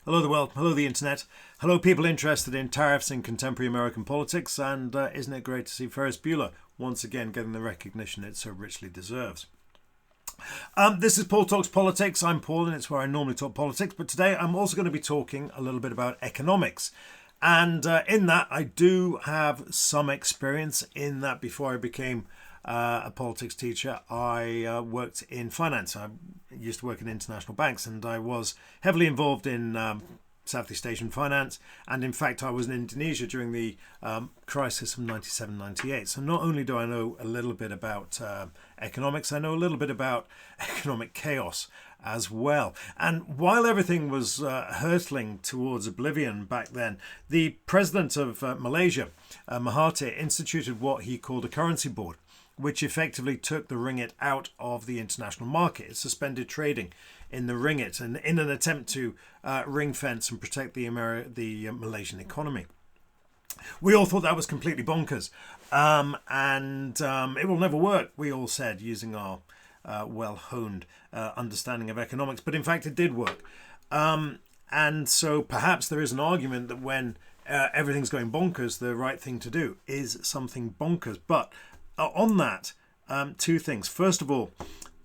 Hello the world, hello the internet, hello people interested in tariffs in contemporary American politics, and isn't it great to see Ferris Bueller once again getting the recognition it so richly deserves. This is Paul Talks Politics. I'm Paul and it's where I normally talk politics, but today I'm also going to be talking a little bit about economics. And in that I do have some experience in that. Before I became a politics teacher, I worked in finance. I used to work in international banks and I was heavily involved in Southeast Asian finance. And in fact, I was in Indonesia during the crisis of 97-98. So not only do I know a little bit about economics, I know a little bit about economic chaos as well. And while everything was hurtling towards oblivion back then, the president of Malaysia, Mahathir, instituted what he called a currency board, which effectively took the ringgit out of the international market. It suspended trading in the ringgit and in an attempt to ring fence and protect the Malaysian economy. We all thought that was completely bonkers, and it will never work, we all said, using our well-honed understanding of economics. But in fact, it did work. And so perhaps there is an argument that when everything's going bonkers, the right thing to do is something bonkers. But on that, two things. First of all,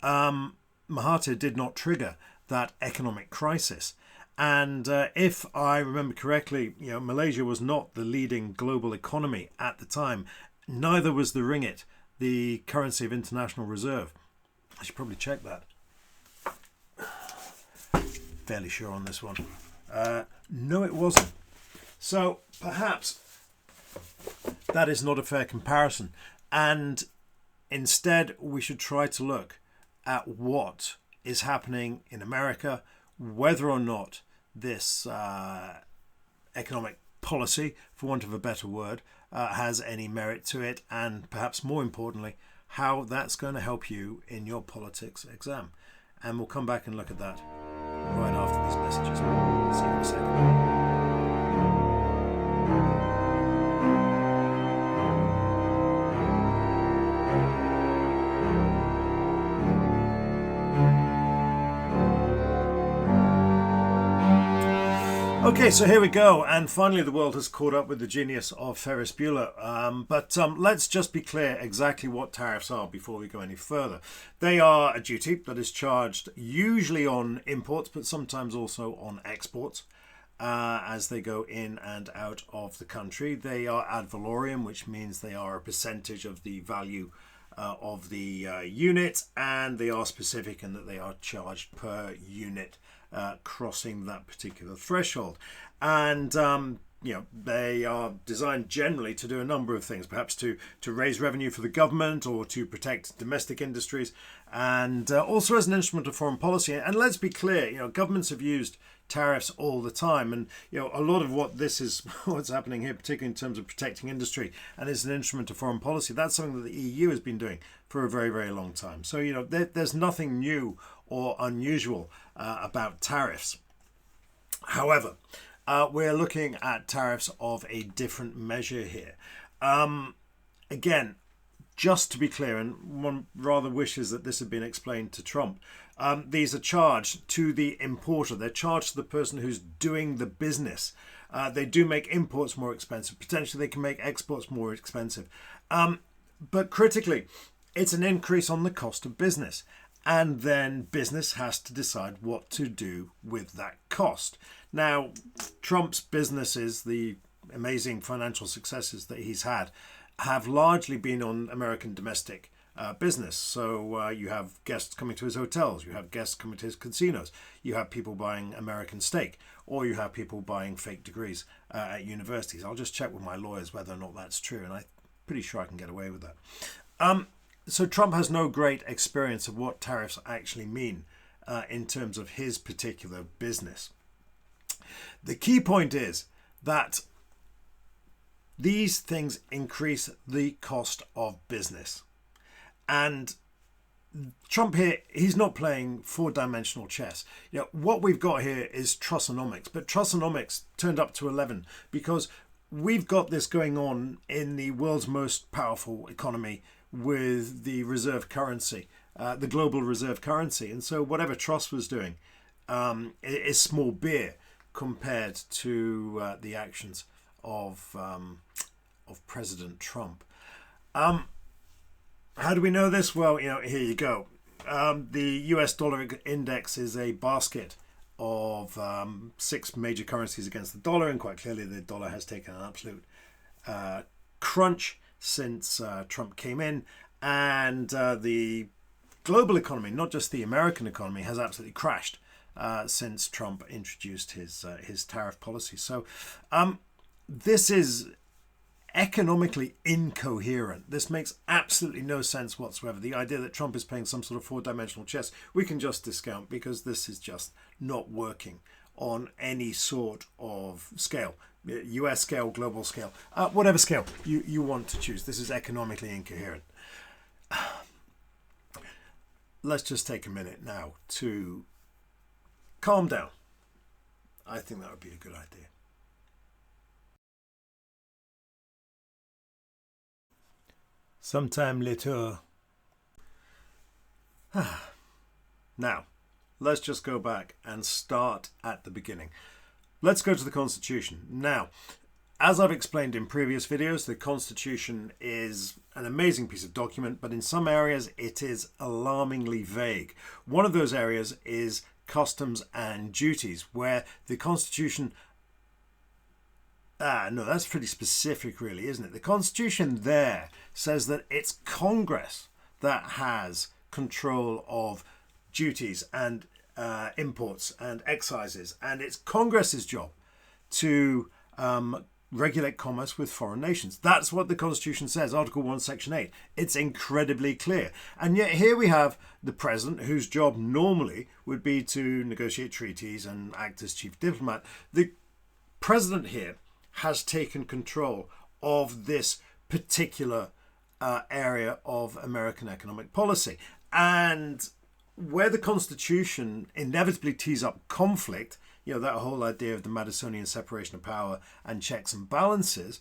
Mahathir did not trigger that economic crisis. And if I remember correctly, Malaysia was not the leading global economy at the time. Neither was the ringgit, the currency of international reserve. I should probably check that. Fairly sure on this one. No, it wasn't. So perhaps that is not a fair comparison. And instead, we should try to look at what is happening in America, whether or not this economic policy, for want of a better word, has any merit to it, and perhaps more importantly, how that's going to help you in your politics exam. And we'll come back and look at that right after these messages. See you in a second. Okay, so here we go, and finally the world has caught up with the genius of Ferris Bueller. But let's just be clear exactly what tariffs are before we go any further. They are a duty that is charged usually on imports, but sometimes also on exports as they go in and out of the country. They are ad valorem, which means they are a percentage of the value of the unit, and they are specific in that they are charged per unit crossing that particular threshold. And they are designed generally to do a number of things, perhaps to raise revenue for the government or to protect domestic industries, and also as an instrument of foreign policy. And let's be clear, governments have used tariffs all the time, and a lot of what this is what's happening here, particularly in terms of protecting industry and is an instrument of foreign policy, that's something that the EU has been doing for a very, very long time. So there's nothing new or unusual about tariffs. However, we're looking at tariffs of a different measure here. Again, just to be clear, and one rather wishes that this had been explained to Trump, these are charged to the importer. They're charged to the person who's doing the business. They do make imports more expensive. Potentially they can make exports more expensive. But critically, it's an increase on the cost of business. And then business has to decide what to do with that cost. Now, Trump's businesses, the amazing financial successes that he's had, have largely been on American domestic business. So you have guests coming to his hotels, you have guests coming to his casinos, you have people buying American steak, or you have people buying fake degrees at universities. I'll just check with my lawyers whether or not that's true, and I'm pretty sure I can get away with that. So Trump has no great experience of what tariffs actually mean in terms of his particular business. The key point is that these things increase the cost of business. And Trump here, he's not playing four-dimensional chess. What we've got here is Trussonomics, but Trussonomics turned up to 11 because we've got this going on in the world's most powerful economy with the reserve currency, the global reserve currency. And so whatever Truss was doing is small beer compared to the actions of President Trump. How do we know this? Well, here you go. The US dollar index is a basket of 6 major currencies against the dollar, and quite clearly the dollar has taken an absolute crunch since Trump came in, and the global economy, not just the American economy, has absolutely crashed since Trump introduced his tariff policy. So this is economically incoherent. This makes absolutely no sense whatsoever. The idea that Trump is playing some sort of 4-dimensional chess, we can just discount, because this is just not working on any sort of scale. US scale, global scale, whatever scale you want to choose. This is economically incoherent. Let's just take a minute now to calm down. I think that would be a good idea. Sometime later. Now, let's just go back and start at the beginning. Let's go to the Constitution. Now, as I've explained in previous videos, the Constitution is an amazing piece of document, but in some areas it is alarmingly vague. One of those areas is customs and duties, where the Constitution... no, that's pretty specific really, isn't it? The Constitution there says that it's Congress that has control of duties and imports and excises, and it's Congress's job to regulate commerce with foreign nations. That's what the Constitution says, Article 1, Section 8. It's incredibly clear. And yet here we have the President, whose job normally would be to negotiate treaties and act as chief diplomat. The President here has taken control of this particular area of American economic policy. And where the Constitution inevitably tees up conflict, that whole idea of the Madisonian separation of power and checks and balances,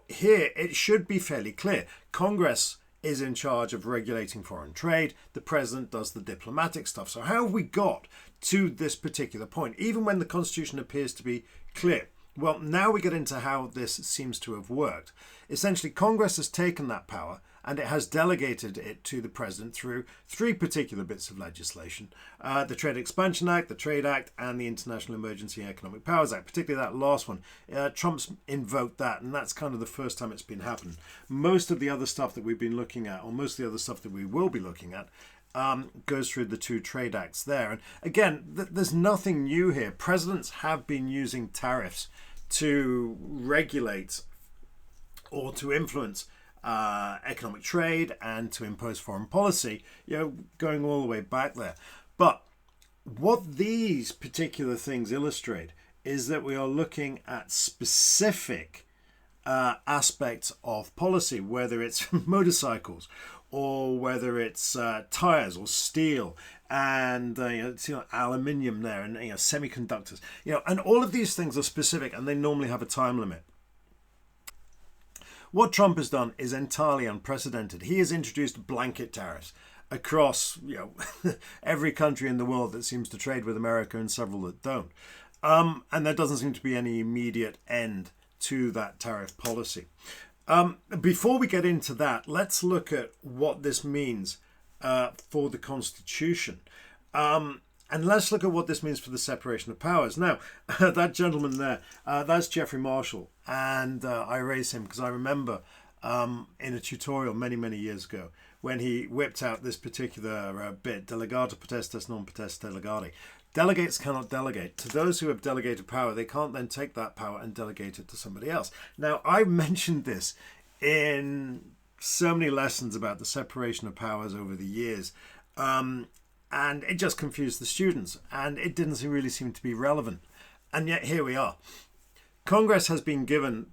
here it should be fairly clear. Congress is in charge of regulating foreign trade. The President does the diplomatic stuff. So how have we got to this particular point, even when the Constitution appears to be clear? Well, now we get into how this seems to have worked. Essentially, Congress has taken that power and it has delegated it to the President through 3 particular bits of legislation. The Trade Expansion Act, the Trade Act, and the International Emergency Economic Powers Act, particularly that last one. Trump's invoked that, and that's kind of the first time it's been happening. Most of the other stuff that we've been looking at, or most of the other stuff that we will be looking at, goes through the 2 trade acts there. And again, there's nothing new here. Presidents have been using tariffs to regulate or to influence economic trade and to impose foreign policy, going all the way back there. But what these particular things illustrate is that we are looking at specific aspects of policy, whether it's motorcycles or whether it's tires or steel and aluminium there, and semiconductors, and all of these things are specific and they normally have a time limit. What Trump has done is entirely unprecedented. He has introduced blanket tariffs across every country in the world that seems to trade with America and several that don't. And there doesn't seem to be any immediate end to that tariff policy. Before we get into that, let's look at what this means for the Constitution. And let's look at what this means for the separation of powers. Now, that gentleman there, that's Jeffrey Marshall. And I raise him because I remember in a tutorial many, many years ago when he whipped out this particular bit, delegata potestas non potestas delegati. Delegates cannot delegate. To those who have delegated power, they can't then take that power and delegate it to somebody else. Now, I mentioned this in so many lessons about the separation of powers over the years. And it just confused the students, and it didn't really seem to be relevant. And yet here we are. Congress has been given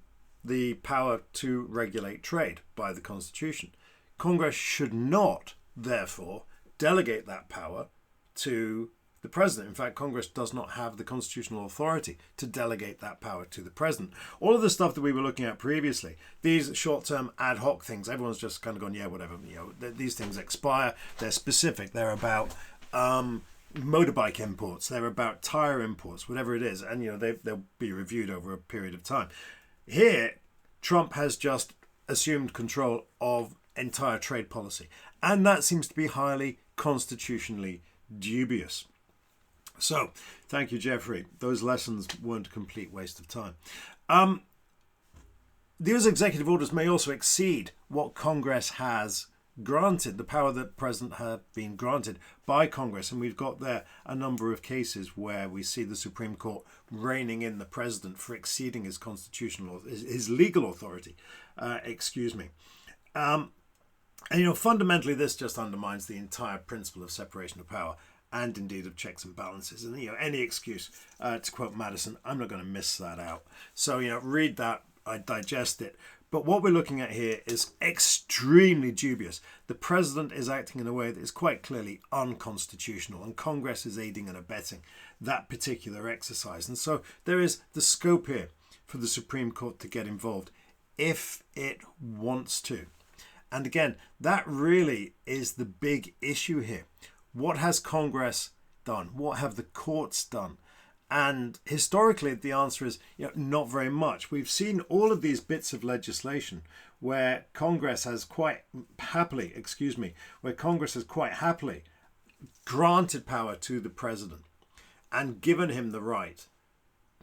the power to regulate trade by the Constitution. Congress should not, therefore, delegate that power to the President. In fact, Congress does not have the constitutional authority to delegate that power to the President. All of the stuff that we were looking at previously, these short-term ad hoc things, everyone's just kind of gone, yeah, whatever. These things expire. They're specific. They're about motorbike imports, they're about tire imports, whatever it is, and they'll be reviewed over a period of time. Here, Trump has just assumed control of entire trade policy, and that seems to be highly constitutionally dubious. So, thank you, Jeffrey. Those lessons weren't a complete waste of time. These executive orders may also exceed what Congress has granted, the power that the president had been granted by Congress. And we've got there a number of cases where we see the Supreme Court reining in the president for exceeding his his legal authority. And fundamentally, this just undermines the entire principle of separation of power and indeed of checks and balances. And any excuse, to quote Madison, I'm not going to miss that out. So read that, digest it. But what we're looking at here is extremely dubious. The president is acting in a way that is quite clearly unconstitutional, and Congress is aiding and abetting that particular exercise. And so there is the scope here for the Supreme Court to get involved if it wants to. And again, that really is the big issue here. What has Congress done? What have the courts done? And historically, the answer is not very much. We've seen all of these bits of legislation where Congress has quite happily granted power to the president and given him the right,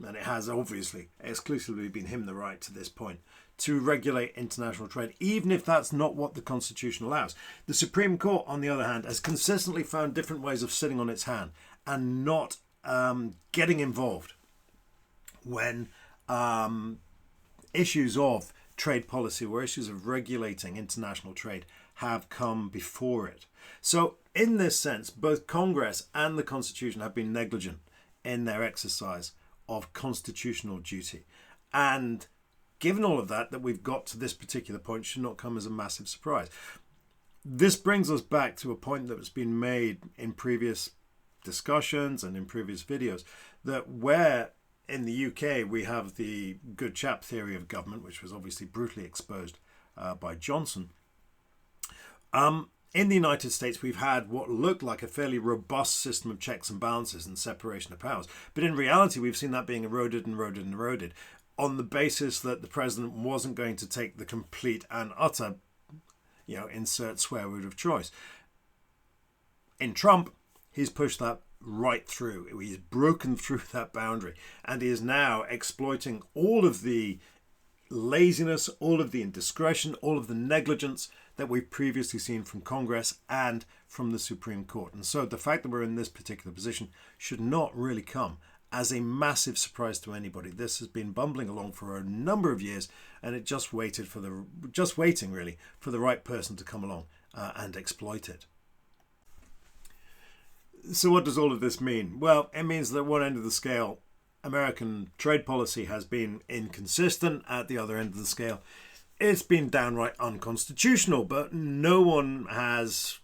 and it has obviously exclusively been him the right to this point, to regulate international trade, even if that's not what the Constitution allows. The Supreme Court, on the other hand, has consistently found different ways of sitting on its hand and not getting involved when issues of trade policy or issues of regulating international trade have come before it. So in this sense, both Congress and the Constitution have been negligent in their exercise of constitutional duty. And given all of that we've got to this particular point should not come as a massive surprise. This brings us back to a point that has been made in previous discussions and in previous videos, that where in the UK we have the good chap theory of government, which was obviously brutally exposed by Johnson. In the United States, we've had what looked like a fairly robust system of checks and balances and separation of powers. But in reality, we've seen that being eroded on the basis that the president wasn't going to take the complete and utter, insert swear word of choice. In Trump, he's pushed that right through. He's broken through that boundary, and he is now exploiting all of the laziness, all of the indiscretion, all of the negligence that we've previously seen from Congress and from the Supreme Court. And so the fact that we're in this particular position should not really come as a massive surprise to anybody. This has been bumbling along for a number of years, and it just waiting really for the right person to come along and exploit it. So what does all of this mean? Well, it means that at one end of the scale, American trade policy has been inconsistent. At the other end of the scale, it's been downright unconstitutional, but no one has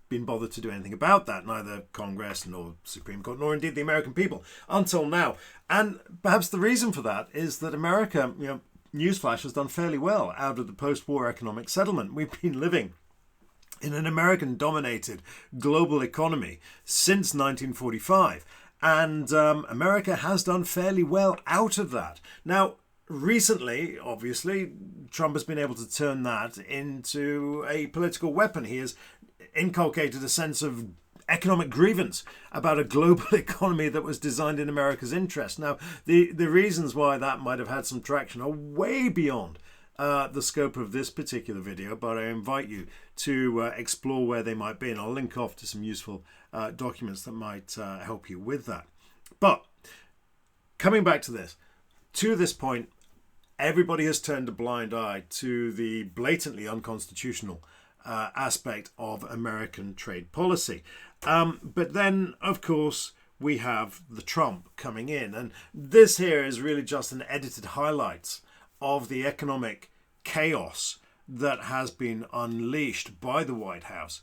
been bothered to do anything about that, neither Congress nor Supreme Court, nor indeed the American people until now. And perhaps the reason for that is that America, newsflash, has done fairly well out of the post-war economic settlement. We've been living in an American-dominated global economy since 1945. And America has done fairly well out of that. Now, recently, obviously, Trump has been able to turn that into a political weapon. He has inculcated a sense of economic grievance about a global economy that was designed in America's interest. Now, the reasons why that might have had some traction are way beyond the scope of this particular video, but I invite you to explore where they might be, and I'll link off to some useful documents that might help you with that. But coming back to this point, everybody has turned a blind eye to the blatantly unconstitutional aspect of American trade policy. But then, of course, we have the Trump coming in, and this here is really just an edited highlights of the economic chaos that has been unleashed by the White House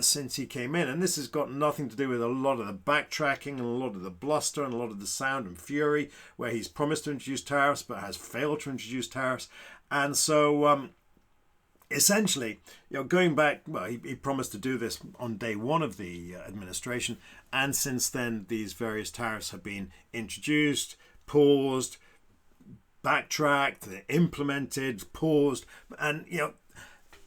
since he came in. And this has got nothing to do with a lot of the backtracking and a lot of the bluster and a lot of the sound and fury where he's promised to introduce tariffs but has failed to introduce tariffs. And so essentially, going back, well, he promised to do this on day one of the administration, and since then, these various tariffs have been introduced, paused, backtracked, implemented, paused, and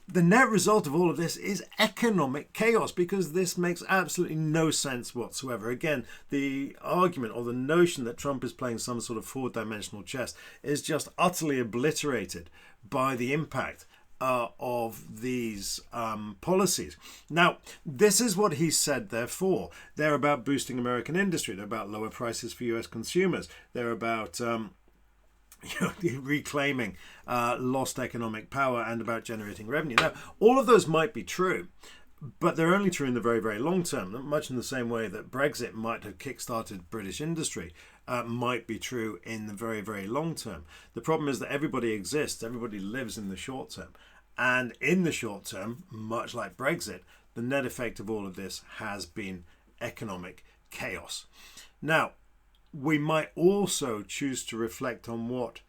the net result of all of this is economic chaos, because this makes absolutely no sense whatsoever. Again, the argument or the notion that Trump is playing some sort of four-dimensional chess is just utterly obliterated by the impact of these policies. Now, this is what he said they're for. They're about boosting American industry. They're about lower prices for US consumers. They're about reclaiming lost economic power and about generating revenue. Now, all of those might be true, but they're only true in the very, very long term, much in the same way that Brexit might have kick-started British industry, might be true in the very, very long term. The problem is that everybody exists, everybody lives in the short term. And in the short term, much like Brexit, the net effect of all of this has been economic chaos. Now, we might also choose to reflect on what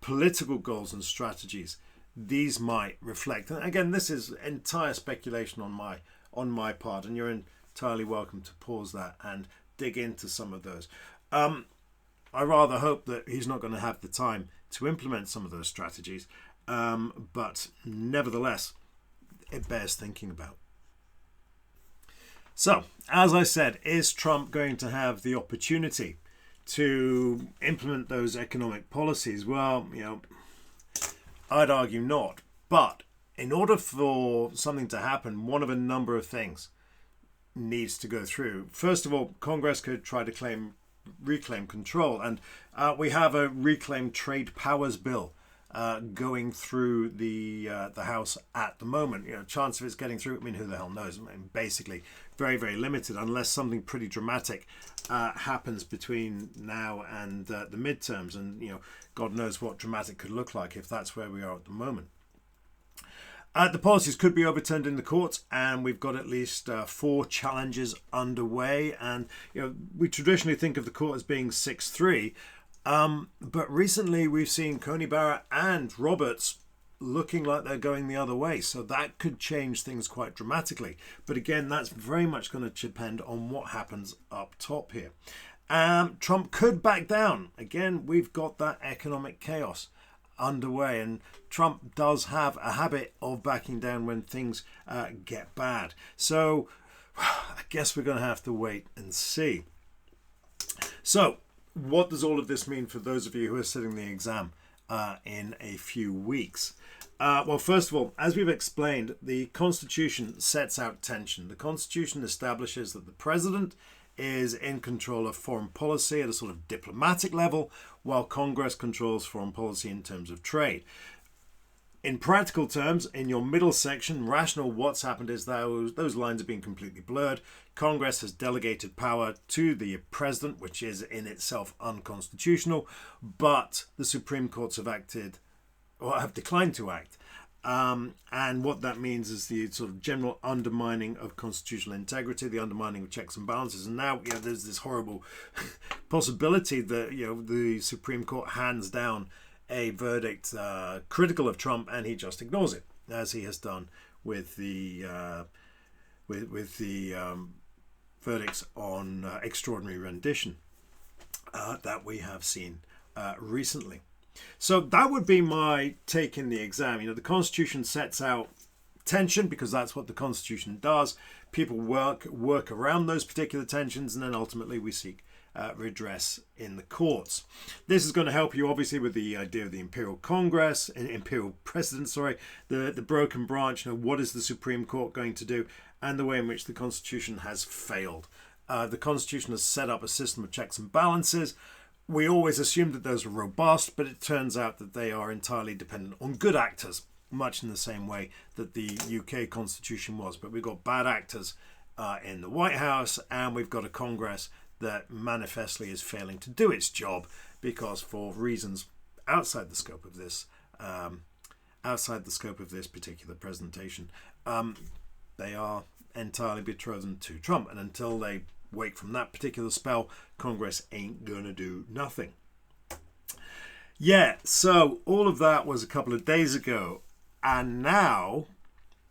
political goals and strategies these might reflect. And again, this is entire speculation on my part, and you're entirely welcome to pause that and dig into some of those. I rather hope that he's not going to have the time to implement some of those strategies, but nevertheless, it bears thinking about. So, as I said, is Trump going to have the opportunity to implement those economic policies? Well, I'd argue not. But in order for something to happen, one of a number of things needs to go through. First of all, Congress could try to reclaim control, and we have a Reclaim Trade Powers Bill going through the House at the moment. Chance of it's getting through, I mean, who the hell knows? I mean, basically, very, very limited, unless something pretty dramatic happens between now and the midterms, and God knows what dramatic could look like if that's where we are at the moment. The policies could be overturned in the courts, and we've got at least 4 challenges underway. And we traditionally think of the court as being 6-3. But recently we've seen Coney Barrett and Roberts looking like they're going the other way. So that could change things quite dramatically. But again, that's very much going to depend on what happens up top here. Trump could back down. Again, we've got that economic chaos underway, and Trump does have a habit of backing down when things get bad. So I guess we're going to have to wait and see. So what does all of this mean for those of you who are sitting the exam in a few weeks? Well, first of all, as we've explained, the Constitution sets out tension. The Constitution establishes that the president is in control of foreign policy at a sort of diplomatic level, while Congress controls foreign policy in terms of trade. In practical terms, in your middle section, rational, what's happened is those lines have been completely blurred. Congress has delegated power to the president, which is in itself unconstitutional, but the Supreme Courts have acted, or have declined to act. And what that means is the sort of general undermining of constitutional integrity, the undermining of checks and balances. And now there's this horrible possibility that the Supreme Court hands down a verdict critical of Trump, and he just ignores it, as he has done with the verdicts on extraordinary rendition that we have seen recently. So that would be my take in the exam. The Constitution sets out tension because that's what the Constitution does. People work around those particular tensions, and then ultimately we seek redress in the courts. This is going to help you obviously with the idea of the imperial president, the broken branch. What is the Supreme Court going to do, and the way in which the Constitution has failed. The Constitution has set up a system of checks and balances. We always assumed that those were robust, but it turns out that they are entirely dependent on good actors, much in the same way that the UK Constitution was. But we've got bad actors in the White House, and we've got a Congress that manifestly is failing to do its job because, for reasons outside the scope of this particular presentation, they are entirely betrothed to Trump, and until they wake from that particular spell, Congress ain't gonna do nothing. Yeah, so all of that was a couple of days ago. And now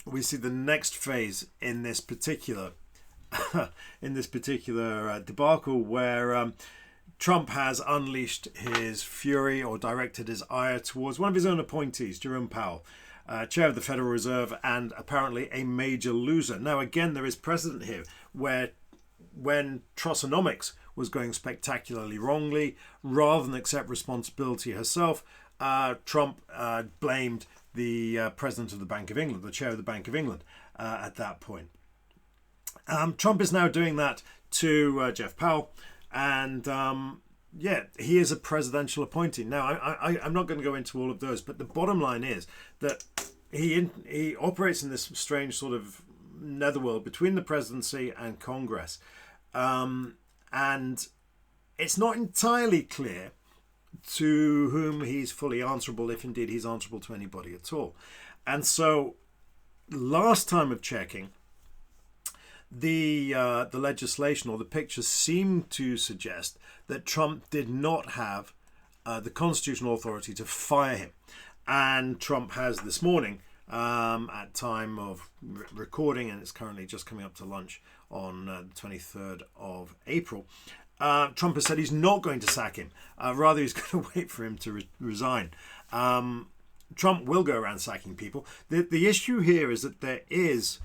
we see the next phase in this particular debacle, where Trump has unleashed his fury or directed his ire towards one of his own appointees, Jerome Powell, chair of the Federal Reserve and apparently a major loser. Now, again, there is precedent here where when Trussonomics was going spectacularly wrongly, rather than accept responsibility herself, Trump blamed the president of the Bank of England, the chair of the Bank of England, at that point. Trump is now doing that to Jeff Powell, and he is a presidential appointee. Now, I'm not going to go into all of those, but the bottom line is that he operates in this strange sort of netherworld between the presidency and Congress, and it's not entirely clear to whom he's fully answerable, if indeed he's answerable to anybody at all. And so, last time of checking, the legislation or the pictures seem to suggest that Trump did not have the constitutional authority to fire him. And Trump has this morning, at time of recording, and it's currently just coming up to lunch on the 23rd of April, Trump has said he's not going to sack him. Rather, he's going to wait for him to resign. Trump will go around sacking people. The issue here is that there is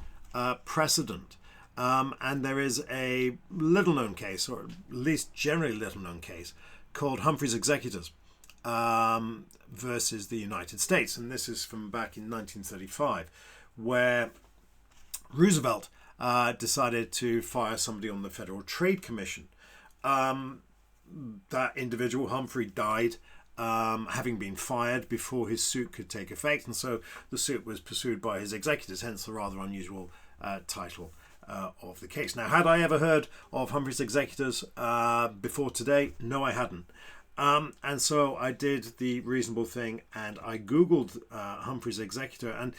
precedent. And there is a little-known case, or at least generally little-known case, called Humphrey's Executors versus the United States. And this is from back in 1935, where Roosevelt decided to fire somebody on the Federal Trade Commission. That individual, Humphrey, died having been fired before his suit could take effect. And so the suit was pursued by his executors, hence the rather unusual title of the case. Now, had I ever heard of Humphrey's Executors before today? No, I hadn't. And so I did the reasonable thing and I Googled Humphrey's Executor. And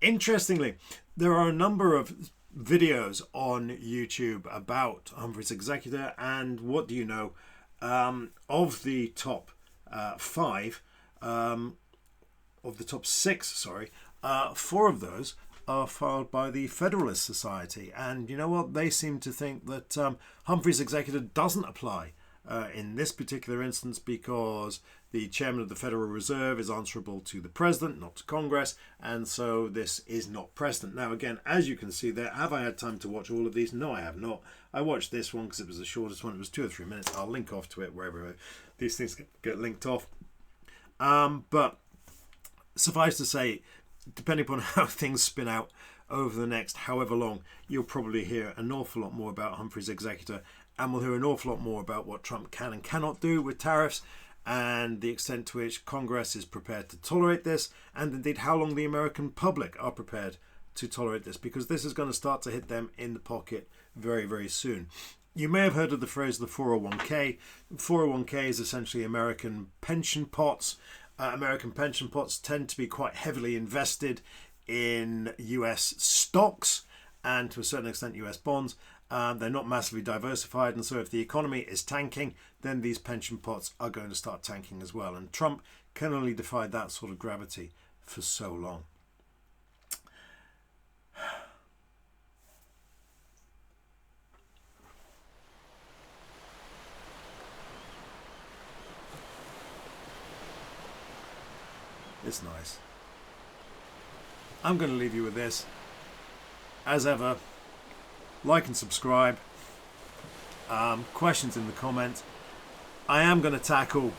interestingly, there are a number of videos on YouTube about Humphrey's Executor. And what do you know? Of the top six, four of those are filed by the Federalist Society. And you know what? They seem to think that Humphrey's Executor doesn't apply in this particular instance because the chairman of the Federal Reserve is answerable to the president, not to Congress, and so this is not precedent. Now, again, as you can see there, have I had time to watch all of these? No, I have not. I watched this one because it was the shortest one. It was 2 or 3 minutes. I'll link off to it wherever these things get linked off. But suffice to say, depending upon how things spin out over the next however long, you'll probably hear an awful lot more about Humphrey's Executor, and we'll hear an awful lot more about what Trump can and cannot do with tariffs, and the extent to which Congress is prepared to tolerate this, and indeed how long the American public are prepared to tolerate this, because this is going to start to hit them in the pocket very, very soon. You may have heard of the phrase the 401k. 401k is essentially American pension pots. American pension pots tend to be quite heavily invested in US stocks and to a certain extent US bonds. They're not massively diversified, and so if the economy is tanking, then these pension pots are going to start tanking as well. And Trump can only defy that sort of gravity for so long. It's nice. I'm going to leave you with this. As ever, like and subscribe. Questions in the comments. I am going to tackle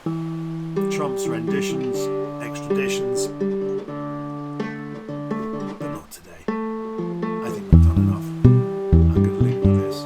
Trump's renditions, extraditions, but not today. I think we've done enough. I'm going to leave you with this.